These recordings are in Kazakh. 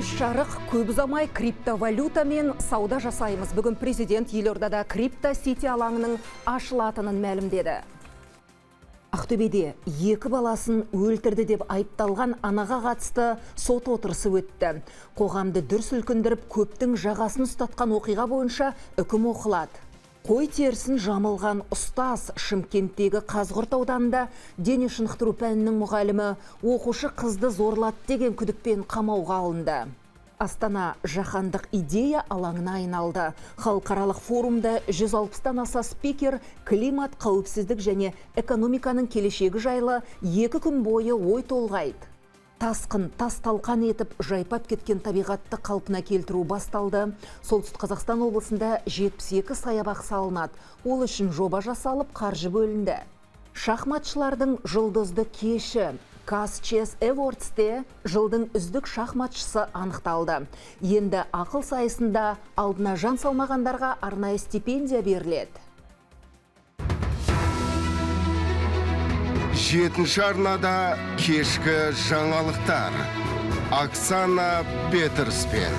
Кеш жарық көп ұзамай криптовалютамен сауда жасаймыз. Бүгін президент елордада Крипто-Сити алаңының ашылатынын мәлімдеді. Ақтөбеде 2 баласын өлтірді деп айыпталған анаға қатысты сот отырысы өтті. Қоғамды дүр сілкіндіріп көптің жағасын ұстатқан оқиға бойынша үкім оқылады. Қой терісін жамылған ұстаз Шымкенттегі Қазығұрт ауданында дене шынықтыру пәнінің мұғалімі оқушы қызды зорлады деген күдікпен қамауға алынды. Астана жаһандық идея алаңына айналды. Халықаралық форумда 160-тан аса спикер климат, қауіпсіздік және экономиканың келешегі жайлы 2 күн бойы ой толғайды. Тасқын, тас-талқан етіп жайпап кеткен табиғатты қалпына келтіру басталды. Солтүстік Қазақстан облысында 72 саябақ салынады. Ол үшін жоба жасалып, қаржы бөлінді. Шахматшылардың жұлдызды кеші Caz Chess Awards'те жылдың үздік шахматшысы анықталды. Енді ақыл сайысында алдына жан салмағандарға арнайы стипендия беріледі. 7-ші арнада кешкі жаңалықтар. Оксана Петерспен.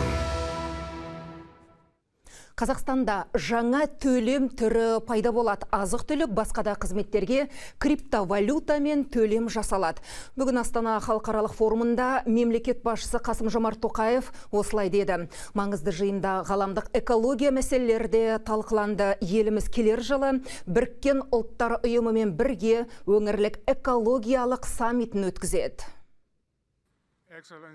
Қазақстанда жаңа төлем түрі пайда болады. Азық-түлік басқада қызметтерге криптовалютамен төлем жасалады. Бүгін Астана халықаралық форумында мемлекет басшысы Қасым-Жомарт Тоқаев осылай деді. Маңызды жиында ғаламдық экология мәселелері талқыланды. Еліміз келер жылы Біріккен ұлттар ұйымымен бірге өңірлік экологиялық саммитін өткізеді.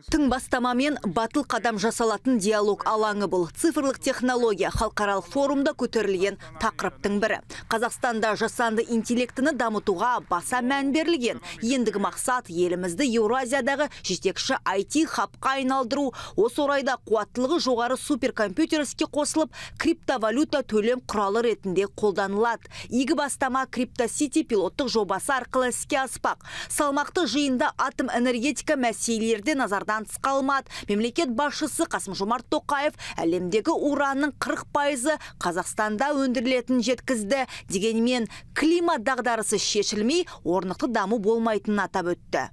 Тың бастамамен батыл қадам жасалатын диалог алаңы бұл. Цифрлық технология халықаралық форумда көтерілген тақырыптың бірі. Қазақстанда жасанды интеллектіні дамытуға баса мән берілген. Ендігі мақсат елімізді Еуразиядағы жетекші IT хабқа айналдыру. Осы орайда қуаттылығы жоғары суперкомпьютер іске қосылып, криптовалюта төлем құралы ретінде қолданылады. Игі бастама Крипто-Сити пилоттық жобасы арқылы іске аспақ. Салмақты жиында атом энергетика мәселелерді назардан тыс қалмады. Мемлекет басшысы Қасым-Жомарт Тоқаев әлемдегі уранның 40% Қазақстанда өндірілетінін жеткізді. Дегенмен климат дағдарысы шешілмей, орнықты даму болмайтынын атап өтті.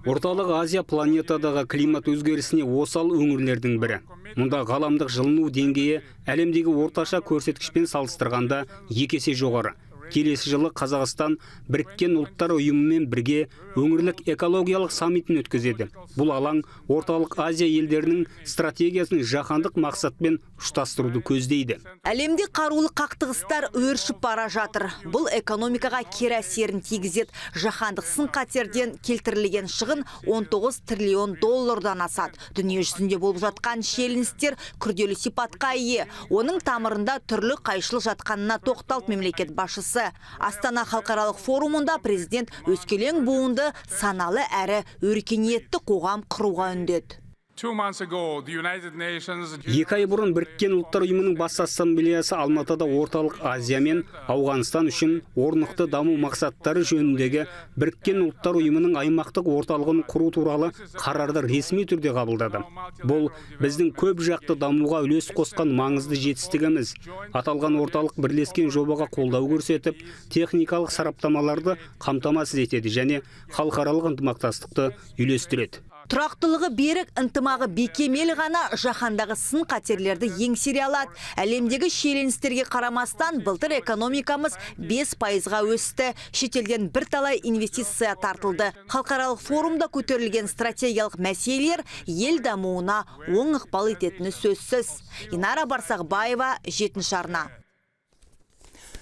Орталық Азия планетадағы климат өзгерісіне осал өңірлердің бірі. Мұнда ғаламдық жылыну деңгейі әлемдегі орташа көрсеткішпен салыстырғанда 2 есе жоғары. Келесі жылы Қазақстан Біріккен ұлттар ұйымымен бірге өңірлік экологиялық саммитін өткізеді. Бұл алаң орталық Азия елдерінің стратегиясын жаһандық мақсатпен ұштастыруды көздейді. Әлемде қарулы қақтығыстар өршіп бара жатыр. Бұл экономикаға кері әсерін тигізеді. Жаһандық сын қатерден келтірілген шығын 19 триллион доллардан асады. Дүние жүзінде болып жатқан шиеленістер күрделі сипатқа ие. Оның тамырында түрлі қайшылық жатқанына тоқталды мемлекет басшысы. Астана халықаралық форумында президент өскелең буынды саналы әрі өркениетті қоғам құруға үндеді. 2 ай бұрын Біріккен ұлттар ұйымының бас ассамблеясы Алматыда орталық Азия мен Ауғанстан үшін орнықты даму мақсаттары жөніндегі Біріккен ұлттар ұйымының аймақтық орталығын құру туралы қарарды ресми түрде қабылдады. Бұл біздің көп жақты дамуға үлес қосқан маңызды жетістігіміз. Аталған орталық бірлескен жобаға қолдау көрсетіп, техникалық сараптамаларды қамтамасыз етеді және халықаралық ынтымақтастықты үйлестіреді. Тұрақтылығы берік, ынтымағы бекемел ғана жаһандағы сын қатерлерді еңсере алады. Әлемдегі шиеленістерге қарамастан былтыр экономикамыз 5%-ға өсті. Шетелден бірталай инвестиция тартылды. Халықаралық форумда көтерілген стратегиялық мәселелер ел дамуына оң ықпал ететіні сөзсіз. Инара Барсақбаева, 7-ші арна.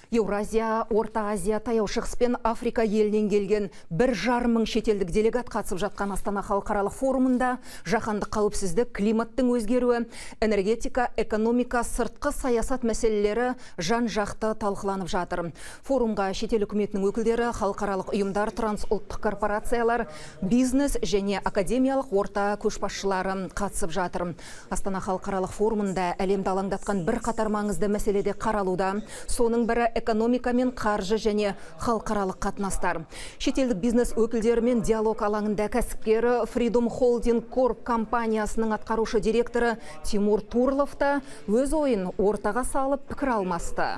Еуразия, Орта Азия, Таяу Шығыс пен Африка елінен келген 1,5 мың шетелдік делегат қатысып жатқан Астана халықаралық форумында жаһандық қауіпсіздік, климаттың өзгеруі, энергетика, экономика, сыртқы саясат мәселелері жан-жақты талқыланып жатыр. Форумға шетел үкіметінің өкілдері, халықаралық ұйымдар, трансұлттық корпорациялар, бизнес және академиялық орта көшбасшылары қатысып жатыр. Астана халықаралық форумында әлемді алаңдатқан бір қатар маңызды мәселеде қаралуда. Соның бірі экономика мен қаржы және халықаралық қатынастар. Шетелдік бизнес өкілдерімен диалог алаңында кәсіпкері Freedom Holding Corp компаниясының атқарушы директоры Тимур Турлов та өз ойын ортаға салып пікір алмасты.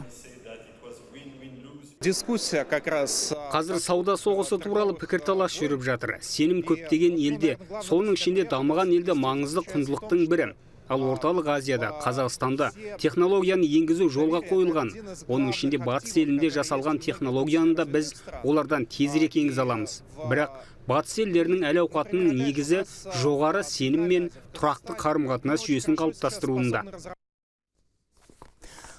Дискуссия как раз... Қазір сауда соғысы туралы пікірталас жүріп жатыр. Сенім көптеген елде, соның ішінде дамыған елде маңызды құндылықтың бірі. Ал орталық Азияда, Қазақстанда технологияны енгізу жолға қойылған. Оның ішінде батыс елінде жасалған технологияны да біз олардан тезірек енгізе аламыз. Бірақ батыс елдерінің әл-ауқатының негізі жоғары сенім мен тұрақты қарым-қатынас жүйесін қалыптастыруында.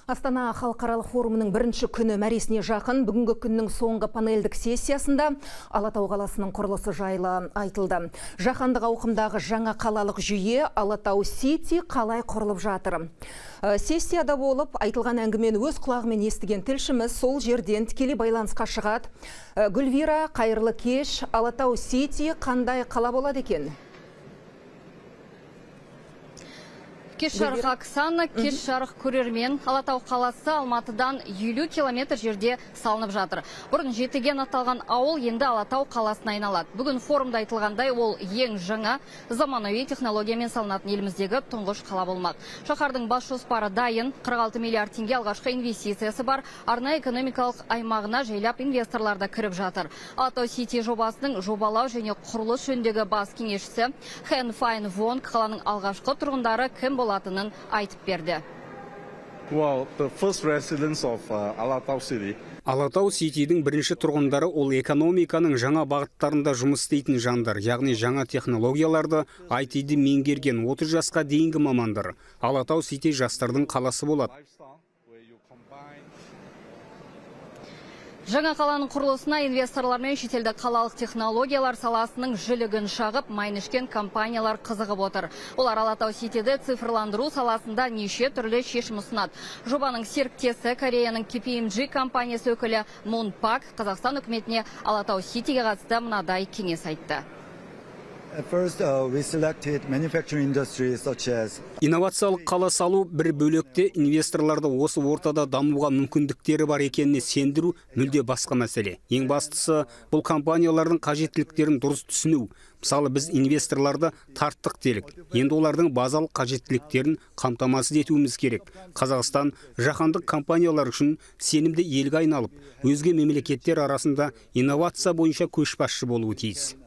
Астана халықаралық форумының бірінші күні мәресіне жақын бүгінгі күннің соңғы панельдік сессиясында Алатау қаласының құрылысы жайлы айтылды. Жаһандық ауқымдағы жаңа қалалық жүйе Алатау Сити қалай құрылып жатыр. Сессияда болып айтылған әңгімені өз құлағымен естіген тілшіміз сол жерден тікелей байланысқа шығады. Гүлвира, қайырлы кеш. Алатау Сити қандай қала болады екен? Кеш жарық Оксана, кеш жарық көрермен. Алатау қаласы Алматыдан 50 километр жерде салынып жатыр. Бұрын Жетіген аталған ауыл енді Алатау қаласына айналады. Бүгін форумда айтылғандай ол ең жаңа заманауи технологиямен салынатын еліміздегі тұңғыш қала болмақ. Шаһардың бас жоспары дайын, 46 миллиард теңге алғашқы инвестициясы бар, арнайы экономикалық аймағына жайлап инвесторлар да кіріп жатыр. Алатау Сити жобасының жобалау және құрылыс жөніндегі бас кеңесшісі Хэн Файн Вонг қаланың алғашқы тұрғындары кім болатынын айтып берді. Well, the first residents of Alатау City. Алатау Ситидің бірінші тұрғындары ол экономиканың жаңа бағыттарында жұмыс істейтін жандар, яғни жаңа технологияларды IT-ді меңгерген 30 жасқа дейінгі мамандар. Алатау Сити жастардың қаласы болады. Жаңа қаланың құрылысына инвесторлар мен шетелдік қалалық технологиялар саласының жілігін шағып, майнішкен компаниялар қызығып отыр. Олар Алатау Ситиді цифрландыру саласында неше түрлі шешім ұсынады. Жобаның серіктесі Кореяның KPMG компаниясы өкілі Мун Пак Қазақстан үкіметіне Алатау Ситиге қатысты мынадай кеңес айтты. At first, we selected manufacturing industries such as Инновациялық қала салу бір бөлікте инвесторларды осы ортада дамуға мүмкіндіктері бар екеніне сендіру мүлде басқа мәселе. Ең бастысы бұл компаниялардың қажеттіліктерін дұрыс түсіну. Мысалы біз инвесторларды тарттық делік. Енді олардың базалық қажеттіліктерін қамтамасыз етуіміз керек. Қазақстан жаһандық компаниялар үшін сенімді елге айналып, өзге мемлекеттер арасында инновация бойынша көшбасшы болуы тиіс.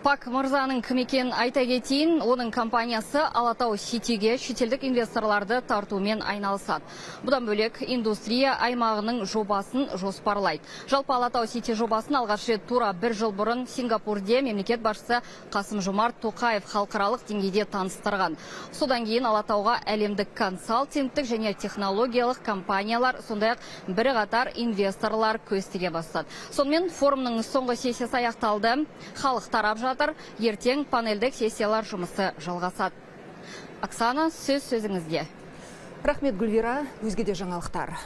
Пак мырзаның кім екенін айта кетейін, оның компаниясы Алатау Ситиге шетелдік инвесторларды тартумен айналысады. Бұдан бөлек индустрия аймағының жобасын жоспарлайды. Жалпы Алатау Сити жобасын алғаш рет тура бір жыл бұрын Сингапурде мемлекет басшысы Қасым-Жомарт Тоқаев халықаралық деңгейде таныстырған. Содан кейін Алатауға әлемдік консалтингтік және технологиялық компаниялар, сондай-ақ бірқатар инвесторлар көз тіге бастады. Сонымен форумның соңғы сессиясы аяқталды. Халық тарап жатыр, ертең панельдік сессиялар жұмысы жалғасады. Оксана, сөзіңізде. Рахмет, Гүлвира, өзге де жаңалықтар.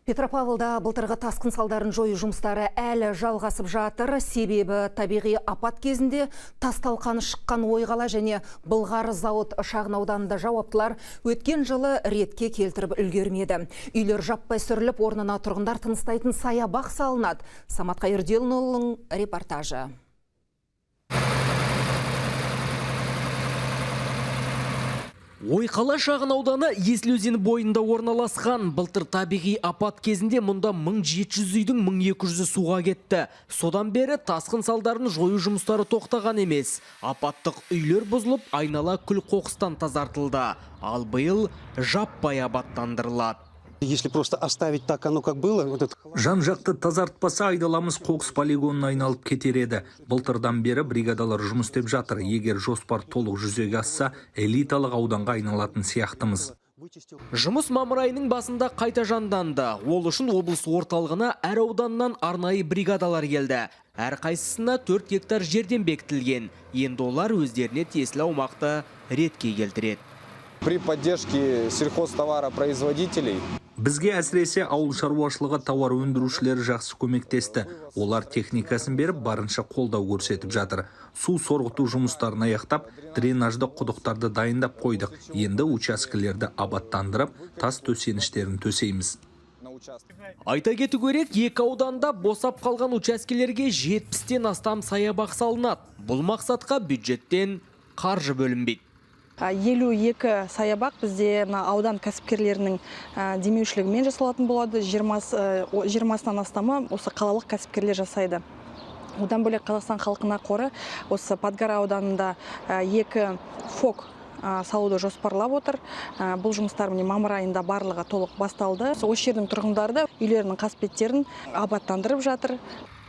Петропавлда былтырғы тасқын салдарын жою жұмыстары әлі жалғасып жатыр. Себебі табиғи апат кезінде тас-талқаны шыққан Ойқала және Былғары зауыт шағын ауданында жауаптылар өткен жылы ретке келтіріп үлгермеді. Үйлер жаппай сүріліп, орнына тұрғындар тыныстайтын саябақ салынады. Самат Қайырделұлының репортажы. Ойқала шағын ауданы Есіл өзені бойында орналасқан. Былтыр табиғи апат кезінде мұнда 1700 үйдің 1200 суға кетті. Содан бері тасқын салдарын жою жұмыстары тоқтаған емес. Апаттық үйлер бұзылып, айнала күл қоқыстан тазартылды. Ал биыл жаппай абаттандырылады. Если просто оставить так оно как было, жан-жақты тазартпаса айдаламыз қоқыс полигонына айналып кетер еді. Былтырдан бері бригадалар жұмыс істеп жатыр. Егер жоспар толық жүзеге асса, элиталық ауданға айналатын сияқтымыз. Жұмыс мамыр айының басында қайта жанданды. Ол үшін облыс орталығына әр ауданнан арнайы бригадалар келді. Әр қайсысына 4 гектар жерден бекітілген. Енді олар өздеріне тиесілі аумақты ретке келтіреді. При поддержке сельхозтоваропроизводителей Бізге әсіресе ауыл шаруашылығы тауар өндірушілері жақсы көмектесті. Олар техникасын беріп, барынша қолдау көрсетіп жатыр. Су сорғыту жұмыстарын аяқтап, дренажды құдықтарды дайындап қойдық. Енді учаскелерді абаттандырып, тас төсеніштерін төсейміз. Айта кету керек, екі ауданда босап қалған учаскелерге 70-тен астам саябақ салынады. Бұл мақсатқа бюджеттен қаржы бөлінбейді. 52 саябақ бізде аудан кәсіпкерлерінің демеушілігімен жасалатын болады. 20-нан астамы осы қалалық кәсіпкерлер жасайды. Одан бөлек Қазақстан халқына қоры осы Подгара ауданында 2 фок салуды жоспарлап отыр. Бұл жұмыстар мамыр айында барлығы толық басталды. Осы жердің тұрғындары да үйлерінің қасбеттерін абаттандырып жатыр.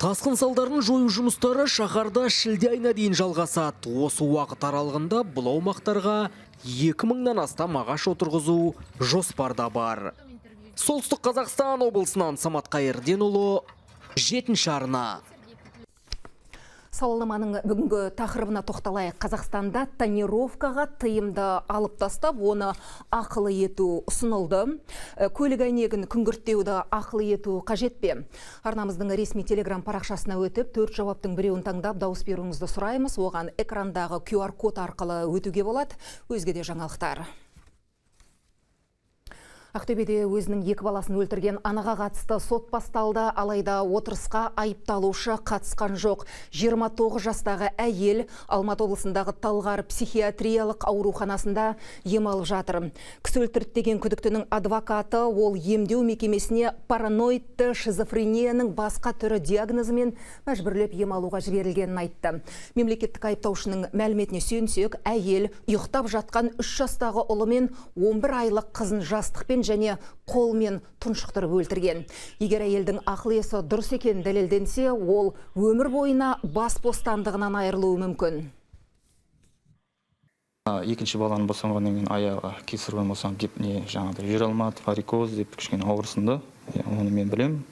Тасқын салдарын жою жұмыстары шаһарда шілде айына дейін жалғасады. Осы уақыт аралығында бұл аумақтарға 2000-нан астам ағаш отырғызу жоспарда бар. Солтүстік Қазақстан облысынан Самат Қайырденұлы, 7-ші арна. Сауалнаманың бүгінгі тақырыбына тоқталайық. Қазақстанда тонировкаға тыйымды алып тастап, оны ақылы ету ұсынылды. Көлік әйнегін күңгірттеуді ақылы ету қажет пе? Арнамыздың ресми телеграм парақшасына өтіп, 4 жауаптың біреуін таңдап дауыс беруіңізді сұраймыз. Оған экрандағы QR код арқылы өтуге болады. Өзге де жаңалықтар. Ақтөбеде өзінің 2 баласын өлтірген анаға қатысты сот басталды, алайда отырысқа айыпталушы қатысқан жоқ. 29 жастағы әйел Алматы облысындағы Талғар психиатриялық ауруханасында ем алып жатыр. Кісі өлтірді деген күдіктінің адвокаты ол емдеу мекемесіне параноидті шизофренияның басқа түрі диагнозымен мәжбүрлеп ем алуға жіберілгенін айтты. Мемлекеттік айыптаушының мәліметіне сүйенсек, әйел ұйықтап жатқан 3 жастағы ұлы мен 11 айлық қызын жастықпен және қолмен тұншықтырып өлтірген. Егер әйелдің ақыл есі дұрыс екені дәлелденсе, ол өмір бойына бас бостандығынан айырылуы мүмкін. Екінші баланы босанғаннан кейін аяғы кесірген болсам деп жаңағыдай жүре алмады, варикоз деп кішкене ауырсынды. Оны мен білем.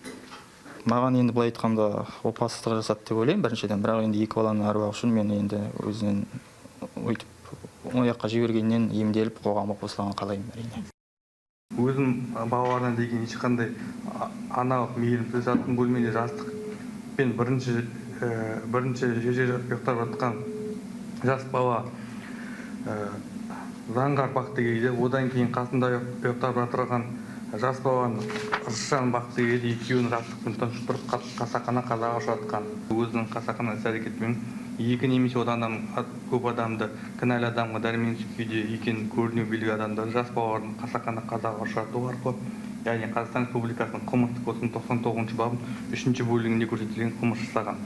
Маған енді былай айтқанда опасыздық жасады деп ойлаймын біріншіден, бірақ енді 2 баланың аруағы үшін мен енді өзінен өйтіп ояққа жібергеннен емделіп қоғамға қосылғанын қалаймын әрине. Өзім балаларына деген ешқандай аналық мейірім төзатын бөлмеде жастықпен бірінші жерде ұйықтап жатқан жас бала заңғар бақты кейде, одан кейін қасында ұйықтап жатырған жас баланы ырысжан бақты кейде, екеуін жастықпен тұншықтырып қасақана қазаға ұшыратқан. Өзінің қасақана іс-әрекетімен 2 немесе одан көп адамды кінәлі адамға дәрменсіз күйде екенін көрінеу белгілі адамдар жас балалардың қасақана қазаға ұшырату арқылы, яғни Қазақстан Республикасының қылмыстық кодексінің 99 бабының 3 бөлігінде көрсетілген қылмыс жасаған.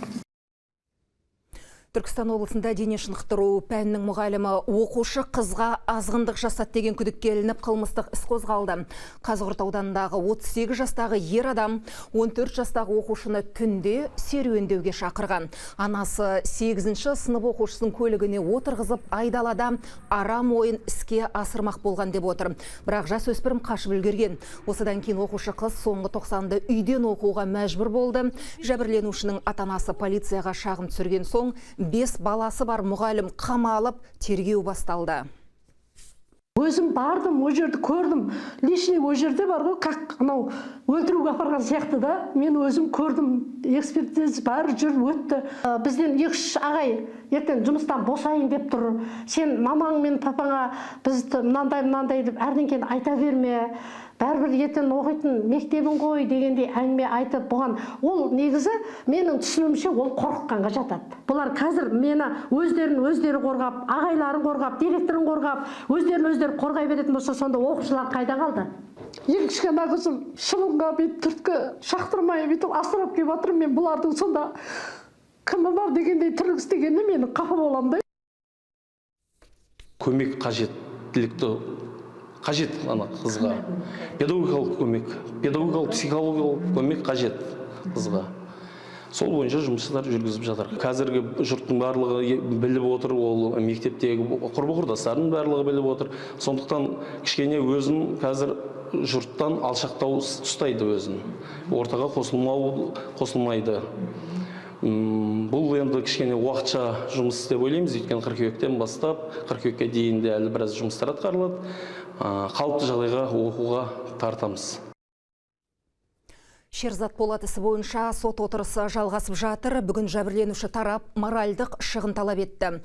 Түркістан облысында дене шынықтыру пәнінің мұғалімі оқушы қызға азғындық жасады деген күдікке ілініп қылмыстық іс қозғалды. Қазығұрт ауданындағы 38 жастағы ер адам 14 жастағы оқушыны түнде серуендеуге шақырған. Анасы 8-ші сынып оқушысының көлігіне отырғызып айдалада арам ойын іске асырмақ болған деп отыр. Бірақ жасөспірім қашып үлгерген. Осыдан кейін оқушы қыз соңғы 90-ды үйден оқуға мәжбүр болды. Жәбірленушінің ата-анасы полицияға шағым түсірген соң 5 баласы бар мұғалім қамалып, тергеу басталды. Өзім бардым, о жерді көрдім. Лишний о жерде бар ғой, как анау өлтіруге апарған сияқты да. Мен өзім көрдім, экспертиз бәрі жүріп өтті. Бізден 2-3 ағай ертең жұмыстан босайын деп тұр. Сен мамаң мен папаңа бізді мынандай деп әрдеңкені айта берме. Бәрібір ертең оқитын мектебін ғой дегендей әңгіме айтып бұған. Ол негізі менің түсінуімше ол қорыққанға жатады. Бұлар қазір мені өздері қорғап, ағайларын қорғап, директорын қорғап, өздері қорғай беретін болса, сонда оқушылар қайда қалды? Ең кішкене қызым шылымға бүйтіп түрткі шақтырмай бүйтіп асырап келіп жатырмын. Мен бұлардың сонда кімі бар дегендей тірлік істегенде мені қапа боламын да. Көмек қажеттілікті қажет ана қызға. Педагогикалық көмек, педагогикалық, психологиялық көмек қажет қызға. Сол бойынша жұмыстар жүргізіп жатыр. Қазіргі жұрттың барлығы біліп отыр, ол мектептегі құрбы-құрдастардың барлығы біліп отыр. Сондықтан кішкене өзін қазір жұрттан алшақтау ұстайды өзін. Ортаға қосылмайды. Бұл енді кішкене уақытша жұмыс деп ойлаймыз, өйткені қыркүйектен бастап, қыркүйекке дейін де әлі біраз жұмыстар атқарылады. Қалыпты жағдайға оқуға тартамыз. Шерзат Полат ісі бойынша сот отырысы жалғасып жатыр. Бүгін жәбірленуші тарап моральдық шығын талап етті.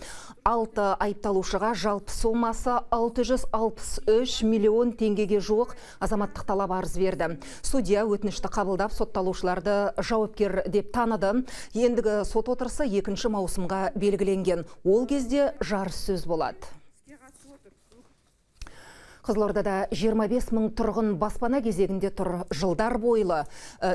6 айыпталушыға жалпы сомасы 663 миллион теңгеге жуық азаматтық талап арыз берді. Судья өтінішті қабылдап сотталушыларды жауапкер деп таныды. Ендігі сот отырысы 2 маусымға белгіленген. Ол кезде жарыс сөз болады. Қызылордада 25 мың тұрғын баспана кезегінде тұр. Жылдар бойлы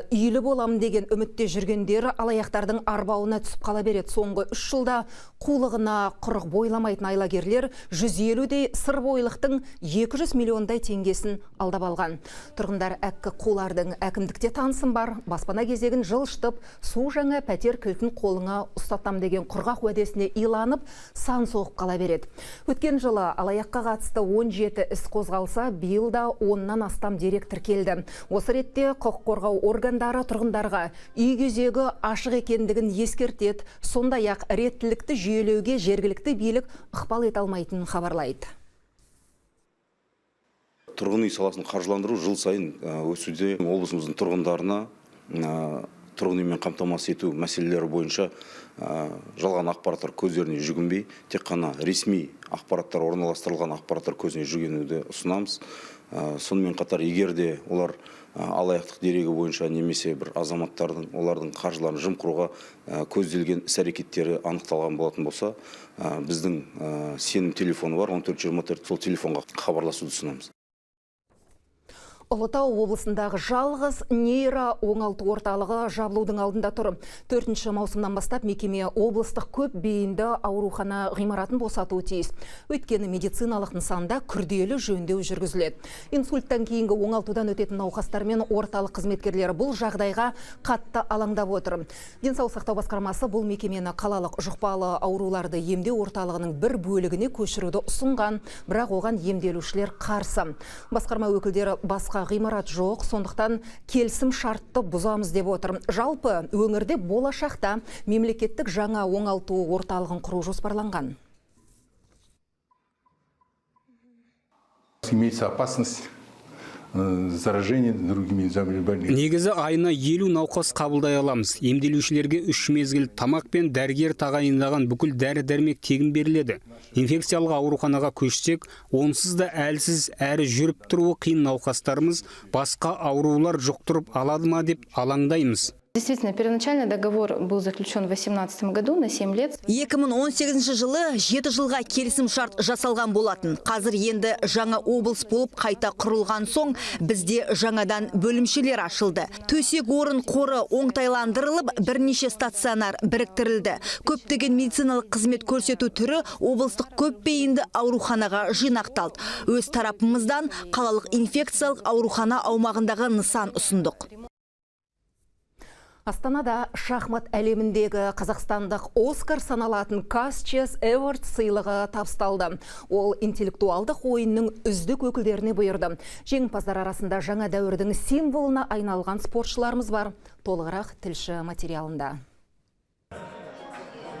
үйлі болам деген үмітте жүргендер алаяқтардың арбауына түсіп қала береді. Соңғы 3 жылда қулығына құрық бойламайтын айлакерлер 150-дей сыр бойлықтың 200 миллиондай теңгесін алдап алған. Тұрғындар әккі қулардың әкімдікте танысын бар. Баспана кезегін жылжытып, су жаңа пәтер кілтін қолыңа ұстатам деген құрғақ уәдесіне иланып, сан соғып қала береді. Өткен жылы алаяққа қатысты 17 іс қозғалса, биыл да 10-нан астам дерек тіркелді. Осы ретте құқық қорғау органдары тұрғындарға үй кезегі ашық екендігін ескертеді, сондай-ақ реттілікті жүйелеуге жергілікті билік ықпал ете алмайтынын хабарлайды. Тұрғын үй саласын қаржыландыру жыл сайын өсуде. Облысымыздың тұрғындарына тұрғын үймен қамтамасыз ету мәселелері бойынша жалған ақпараттар көздеріне жүгінбей, тек қана ресми ақпараттар орналастырылған ақпараттар көзіне жүгінуді ұсынамыз. Сонымен қатар, егер де олар алаяқтық дерегі бойынша немесе бір азаматтардың олардың қаржыларын жымқыруға көзделген іс-әрекеттері анықталған болатын болса, біздің сенім телефоны бар, 1424, сол телефонға хабарласуды ұсынамыз. Ұлытау облысындағы жалғыз нейро оңалту орталығы жабылудың алдында тұр. 4 маусымнан бастап мекеме облыстық көп бейінді аурухана ғимаратын босатуы тиіс. Өйткені медициналық нысанда күрделі жөндеу жүргізіледі. Инсульттан кейінгі оңалтудан өтетін науқастармен орталық қызметкерлері бұл жағдайға қатты алаңдап отыр. Денсаулық сақтау басқармасы бұл мекемені қалалық жұқпалы ауруларды емдеу орталығының бір бөлігіне көшіруді ұсынған, бірақ оған емделушілер қарсы. Басқарма өкілдері басқа ғимарат жоқ, сондықтан келісім шартты бұзамыз деп отыр. Жалпы өңірде болашақта мемлекеттік жаңа оңалту орталығын құру жоспарланған. Имеется опасность заражения другими заболеваниями. Негізі айына 50 науқас қабылдай аламыз. Емделушілерге 3 мезгіл тамақ пен дәрігер тағайындаған бүкіл дәрі-дәрмек тегін беріледі. Инфекциялық ауруханаға көшсек, онсыз да әлсіз әрі жүріп тұруы қиын науқастарымыз басқа аурулар жұқтырып алады ма деп алаңдаймыз. Действительно, первоначальный договор был заключен в 2018 году на 7 лет. 2018 жылы 7 жылға келісім шарт жасалған болатын. Қазір енді жаңа облыс болып қайта құрылған соң бізде жаңадан бөлімшелер ашылды. Төсек орын қоры оңтайландырылып, бірнеше стационар біріктірілді. Көптеген медициналық қызмет көрсету түрі облыстық көп бейінді ауруханаға жинақталды. Өз тарапымыздан қалалық инфекциялық аурухана аумағындағы нысан ұсындық. Астанада шахмат әлеміндегі қазақстандық Оскар саналатын Кас-Чес Эворд сыйлығы табысталды. Ол интеллектуалдық ойынның үздік өкілдеріне бұйырды. Жеңімпаздар арасында жаңа дәуірдің символына айналған спортшыларымыз бар. Толығырақ тілші материалында.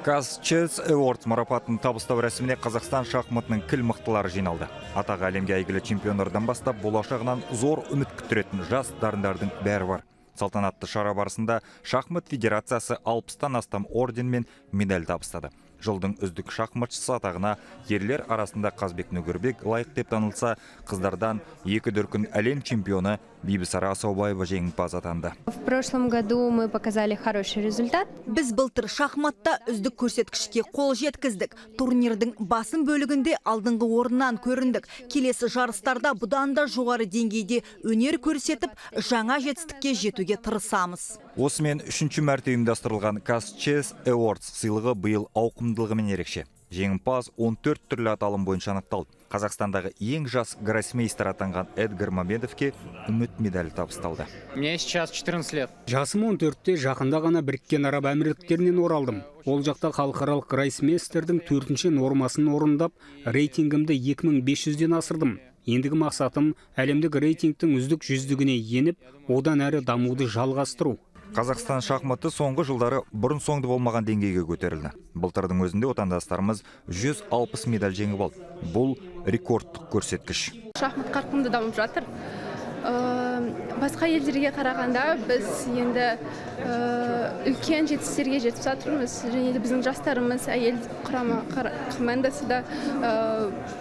Кас-Чес Эворд марапатын табыстау рәсіміне Қазақстан шахматының кіл мықтылары жиналды. Атағы әлемге әйгілі чемпиондардан бастап болашағынан зор үміт күттіретін жас дарындардың бәрі бар. Салтанатты шара барысында шахмат федерациясы 60-тан астам орден мен медаль табыстады. Жылдың үздік шахматшысы атағына ерлер арасында Қазбек Нөгербек лайық деп танылса, қыздардан 2 дүркін әлем чемпионы Бибісара Асаубаева жеңімпаз атанды. В прошлом году мы показали хороший результат. Біз былтыр шахматта үздік көрсеткішке қол жеткіздік. Турнирдің басым бөлігінде алдыңғы орыннан көріндік. Келесі жарыстарда бұдан да жоғары деңгейде өнер көрсетіп, жаңа жетістікке жетуге тырысамыз. Осымен 3-ші мәрте ұйымдастырылған Кас-Чес Эвордс сыйлығы биыл ауқымдылығымен ерекше. Жеңімпаз 14 түрлі аталым бойынша анықталды. Қазақстандағы ең жас гроссмейстер атанған Эдгар Мамедовке үміт медалі табысталды. Мне сейчас 14 лет. Жасым 14-те жақында ғана Біріккен Араб Әмірліктерінен оралдым. Ол жақта халықаралық гроссмейстердің 4-ші нормасын орындап, рейтингімді 2500-ден асырдым. Ендігі мақсатым әлемдік рейтингтің үздік 100-дігіне еніп, одан әрі дамуды жалғастыру. Қазақстан шахматы соңғы жылдары бұрын соңды болмаған деңгейге көтерілді. Былтырдың өзінде отандастарымыз 160 медаль жеңіп алды. Бұл рекордтық көрсеткіш. Шахмат қарқынды дамып жатыр. Басқа елдерге қарағанда біз енді үлкен жетістіктерге жетіп жатырмыз. Және де біздің жастарымыз әйел құрама командасы да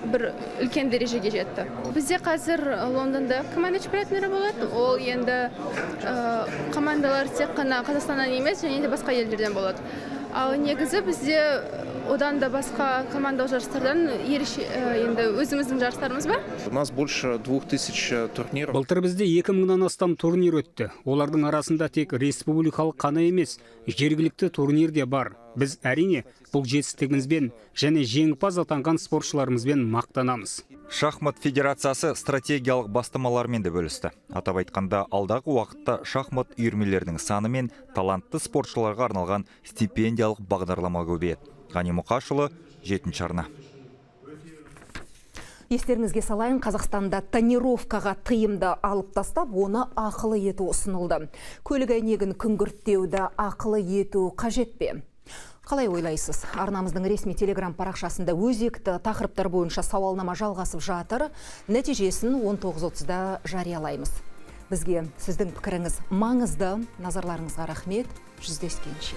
бір үлкен дәрежеге жетті. Бізде қазір Лондонда команда чемпионаттары болады. Ол енді командалар тек қана Қазақстаннан емес, және де басқа елдерден болады. Ал негізі бізде одан да басқа командалық жарыстардан енді өзіміздің жарыстарымыз бар. У нас больше 2000 турниров. Былтыр бізде 2000-нан астам турнир өтті. Олардың арасында тек республикалық қана емес, жергілікті турнир де бар. Біз әрине бұл жетістігімізбен және жеңімпаз атанған спортшыларымызбен мақтанамыз. Шахмат федерациясы стратегиялық бастамалармен де бөлісті. Атап айтқанда, алдағы уақытта шахмат үйірмелерінің саны мен талантты спортшыларға арналған стипендиялық бағдарлама көбейеді. Ғани Мұқашұлы, 7-ші арна. Естеріңізге салайын, Қазақстанда тонировкаға тыйымды алып тастап, оны ақылы ету ұсынылды. Көлік әйнегін күңгірттеуді ақылы ету қажет пе? Қалай ойлайсыз? Арнамыздың ресми телеграм парақшасында өзекті тақырыптар бойынша сауалнама жалғасып жатыр. Нәтижесін 19:30-да жариялаймыз. Бізге сіздің пікіріңіз маңызды. Назарларыңызға рахмет. Жүздескенше.